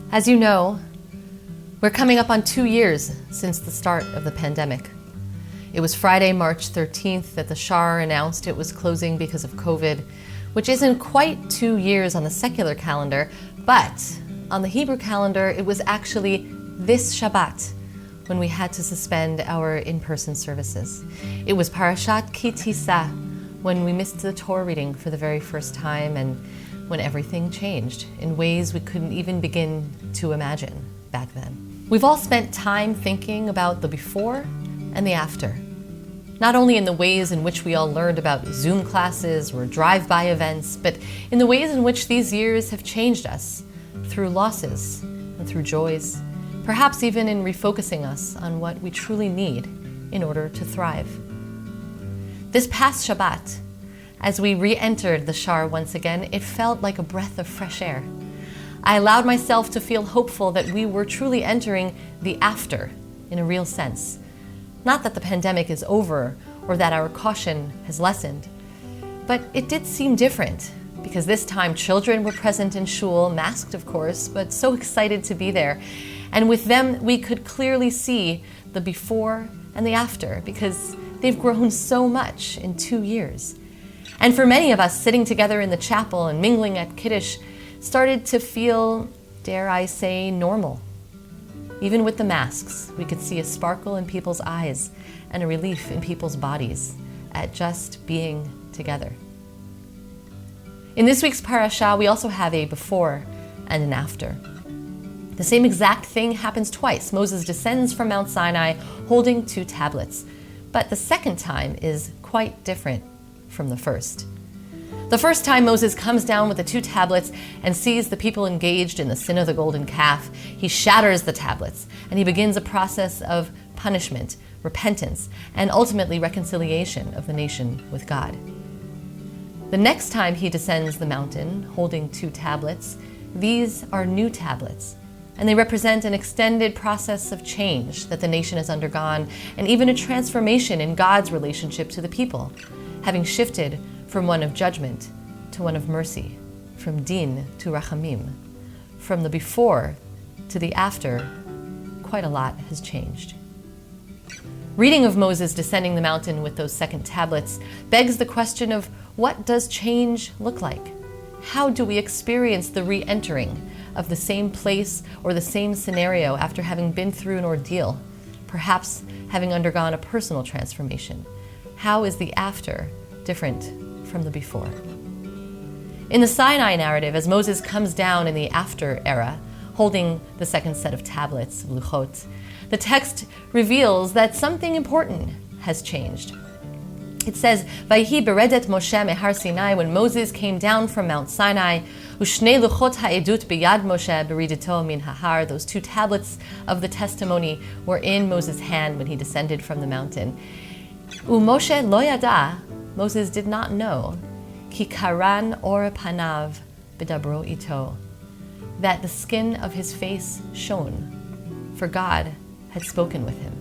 As you know, we're coming up on 2 years since the start of the pandemic. It was Friday, March 13th that the Shaar announced it was closing because of COVID, which isn't quite 2 years on the secular calendar, but on the Hebrew calendar, it was actually this Shabbat when we had to suspend our in-person services. It was Parashat Ki Tissa when we missed the Torah reading for the very first time and when everything changed in ways we couldn't even begin to imagine back then. We've all spent time thinking about the before and the after. Not only in the ways in which we all learned about Zoom classes or drive-by events, but in the ways in which these years have changed us through losses and through joys, perhaps even in refocusing us on what we truly need in order to thrive. This past Shabbat, as we re-entered the Shaar once again, it felt like a breath of fresh air. I allowed myself to feel hopeful that we were truly entering the after in a real sense. Not that the pandemic is over or that our caution has lessened, but it did seem different because this time children were present in shul, masked of course, but so excited to be there. And with them, we could clearly see the before and the after because they've grown so much in 2 years. And for many of us, sitting together in the chapel and mingling at Kiddush started to feel, dare I say, normal. Even with the masks, we could see a sparkle in people's eyes and a relief in people's bodies at just being together. In this week's parasha, we also have a before and an after. The same exact thing happens twice. Moses descends from Mount Sinai holding 2 tablets, but the second time is quite different from the first. The first time Moses comes down with the 2 tablets and sees the people engaged in the sin of the golden calf, he shatters the tablets and he begins a process of punishment, repentance, and ultimately reconciliation of the nation with God. The next time he descends the mountain holding 2 tablets, these are new tablets, and they represent an extended process of change that the nation has undergone and even a transformation in God's relationship to the people, having shifted from one of judgment to one of mercy, from din to rachamim. From the before to the after, quite a lot has changed. Reading of Moses descending the mountain with those 2nd tablets begs the question of what does change look like? How do we experience the re-entering of the same place or the same scenario after having been through an ordeal, perhaps having undergone a personal transformation? How is the after different from the before? In the Sinai narrative, as Moses comes down in the after era, holding the 2nd set of tablets, luchot, the text reveals that something important has changed. It says, "Vayhi beredet Moshe mehar Sinai," when Moses came down from Mount Sinai, "Ushnei luchot ha'edut biyad Moshe beridito min hahar." Those 2 tablets of the testimony were in Moses' hand when he descended from the mountain. Moshe lo yada, Moses did not know, ki karan or panav b'dabro ito, that the skin of his face shone, for God had spoken with him.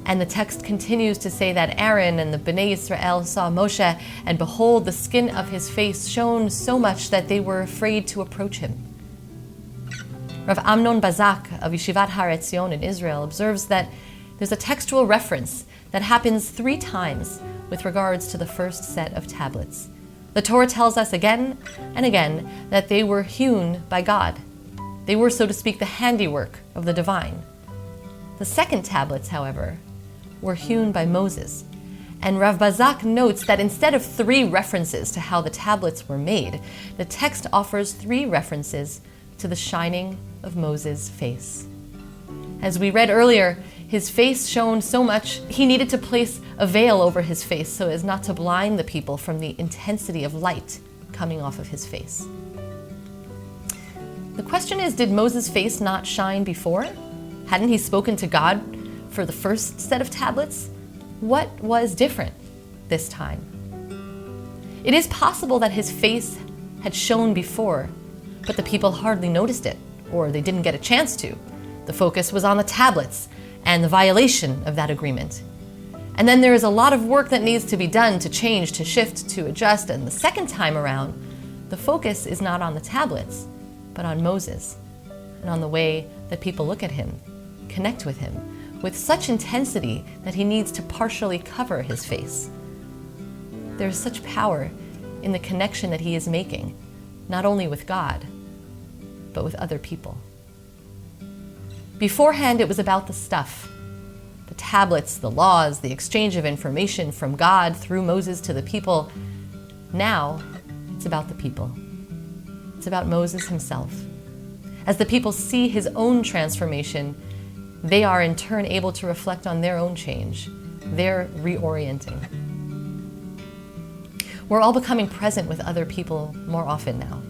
And the text continues to say that Aaron and the Bnei Israel saw Moshe, and behold, the skin of his face shone so much that they were afraid to approach him. Rav Amnon Bazak of Yeshivat Har Etzion in Israel observes that there's a textual reference that happens 3 times with regards to the first set of tablets. The Torah tells us again and again that they were hewn by God. They were, so to speak, the handiwork of the divine. The 2nd tablets, however, were hewn by Moses. And Rav Bazak notes that instead of 3 references to how the tablets were made, the text offers 3 references to the shining of Moses' face. As we read earlier, his face shone so much, he needed to place a veil over his face so as not to blind the people from the intensity of light coming off of his face. The question is, did Moses' face not shine before? Hadn't he spoken to God for the first set of tablets? What was different this time? It is possible that his face had shone before, but the people hardly noticed it, or they didn't get a chance to. The focus was on the tablets and the violation of that agreement. And then there is a lot of work that needs to be done to change, to shift, to adjust, and the second time around, the focus is not on the tablets, but on Moses. and on the way that people look at him, connect with him, with such intensity that he needs to partially cover his face. There is such power in the connection that he is making, not only with God, but with other people. Beforehand, it was about the stuff, the tablets, the laws, the exchange of information from God through Moses to the people. Now, it's about the people. It's about Moses himself. As the people see his own transformation, they are in turn able to reflect on their own change, their reorienting. We're all becoming present with other people more often now.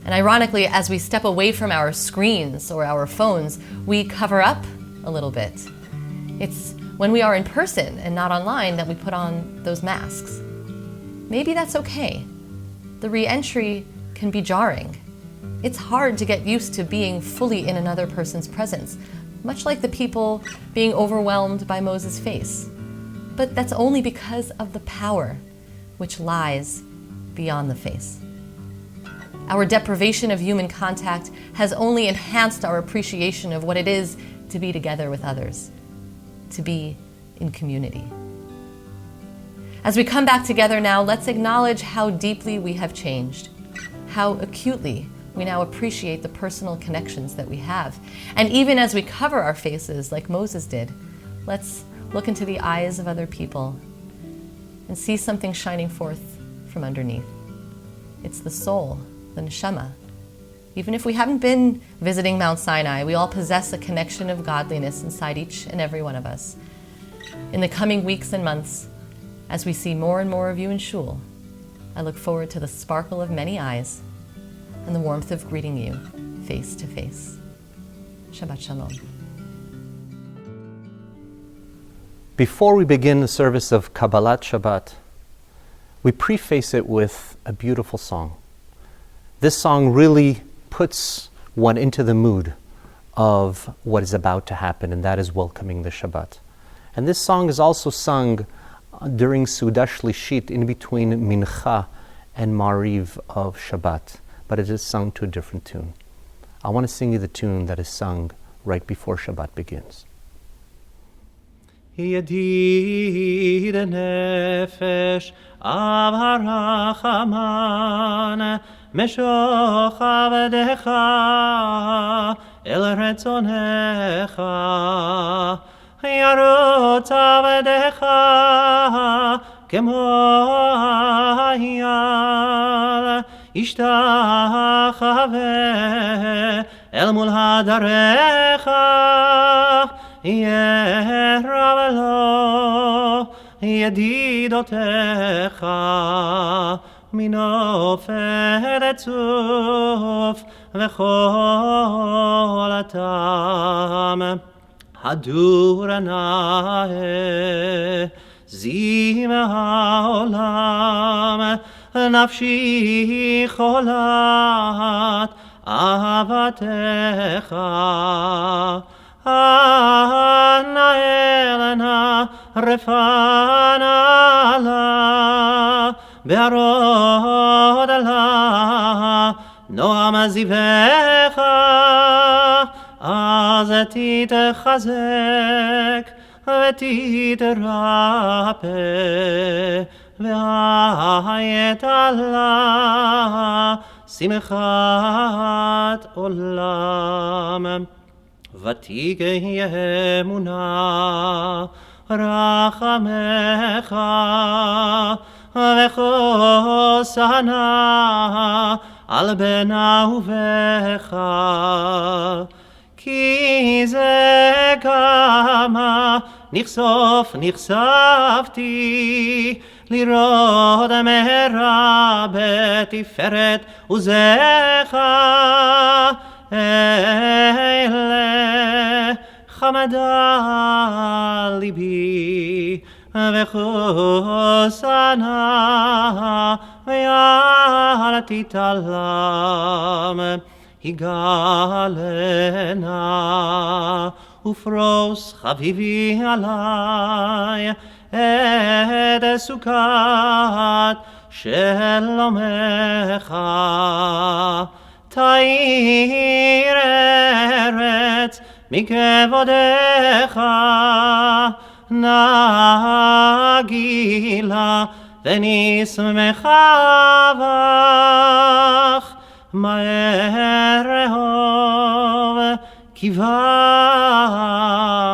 And ironically, as we step away from our screens or our phones, we cover up a little bit. It's when we are in person and not online that we put on those masks. Maybe that's okay. The re-entry can be jarring. It's hard to get used to being fully in another person's presence, much like the people being overwhelmed by Moses' face. But that's only because of the power which lies beyond the face. Our deprivation of human contact has only enhanced our appreciation of what it is to be together with others, to be in community. As we come back together now, let's acknowledge how deeply we have changed, how acutely we now appreciate the personal connections that we have. And even as we cover our faces like Moses did, let's look into the eyes of other people and see something shining forth from underneath. It's the soul, the neshama. Even if we haven't been visiting Mount Sinai, we all possess a connection of godliness inside each and every one of us. In the coming weeks and months, as we see more and more of you in shul, I look forward to the sparkle of many eyes and the warmth of greeting you face to face. Shabbat Shalom. Before we begin the service of Kabbalat Shabbat, we preface it with a beautiful song. This song really puts one into the mood of what is about to happen, and that is welcoming the Shabbat. And this song is also sung during Suda Shlishit, in between Mincha and Mariv of Shabbat, but it is sung to a different tune. I want to sing you the tune that is sung right before Shabbat begins. Yedid nefesh avarachaman meshoch avdecha el retzonecha yarot avdecha kemo hayal ishtachave el mul hadarecha Yeravelo Yedidotecha Minofer etzuf Vechol atam Hadur anahe Zim haolam Nafshi cholat Avatecha Ana Elena Refana la Be'arod ala Noam azivecha Az titchazek V'titrape V'hayet ala Simchat olam ותגי אמונה רחמך וחוסנה על בן אהובך כי זה כמה נחשפתי לראות מהרה בתפארת עוזך אלה חמדה ליבי וחוסנה וירתי תלם יגלנה ופרוס חביבי עלי את סוכת שלומך תאיר ארץ מכבודך, נגילה ונשמחה בך, מהר רחוב קיבה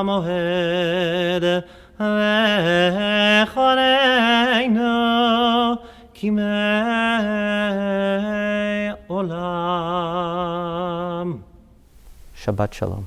מועד, וחוננו כימי עולם. Shabbat Shalom.